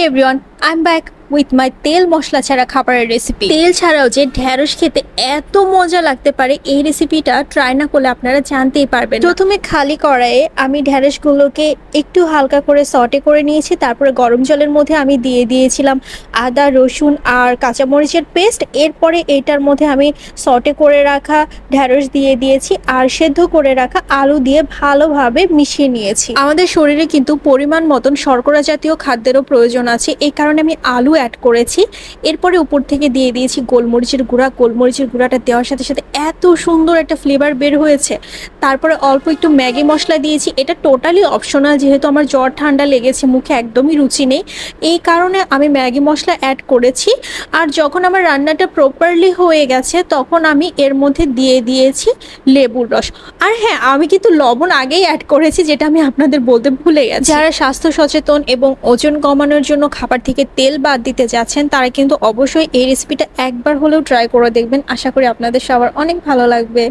Everyone, I am back with my তেল মশলা ছাড়া খাবারের রেসিপি। তেল ছাড়াও যে ঢ্যাঁড়স খেতে এত মজা লাগতে পারে, এই রেসিপিটা ট্রাই না করলে আপনারা জানতেই পারবেন না। প্রথমে খালি কড়াইয়ে আমি ঢ্যাঁড়সগুলোকে একটু হালকা করে সটে করে নিয়েছি। তারপরে গরম জলের মধ্যে আমি দিয়ে দিয়েছিলাম আদা, রসুন আর কাঁচামরিচের পেস্ট। এরপরে এটার মধ্যে আমি সটে করে রাখা ঢ্যাঁড়স দিয়ে দিয়েছি আর সেদ্ধ করে রাখা আলু দিয়ে ভালোভাবে মিশিয়ে নিয়েছি। আমাদের শরীরে কিন্তু পরিমাণ মতন শর্করা জাতীয় খাদ্যেরও প্রয়োজন আছে, এই কারণে আমি আলু অ্যাড করেছি। এরপরে উপর থেকে দিয়ে দিয়েছি গোলমরিচের গুঁড়া। গোলমরিচের গুঁড়াটা দেওয়ার সাথে সাথে এত সুন্দর একটা ফ্লেভার বের হয়েছে। তারপরে অল্প একটু ম্যাগি মশলা দিয়েছি। এটা টোটালি অপশনাল, যেহেতু আমার জ্বর ঠান্ডা লেগেছে, মুখে একদমই রুচি নেই, এই কারণে আমি ম্যাগি মশলা অ্যাড করেছি। আর যখন আমার রান্নাটা প্রপারলি হয়ে গেছে তখন আমি এর মধ্যে দিয়ে দিয়েছি লেবুর রস। আর হ্যাঁ, আমি কিন্তু লবণ আগেই অ্যাড করেছি, যেটা আমি আপনাদের বলতে ভুলে গেছি। যারা স্বাস্থ্য সচেতন এবং ওজন কমানোর জন্য খাবার থেকে তেল বাদ দিতে যাচ্ছেন, তারা কিন্তু অবশ্যই এই রেসিপিটা একবার হলেও ট্রাই করে দেখবেন। আশা করি আপনাদের সবার অনেক ভালো লাগবে।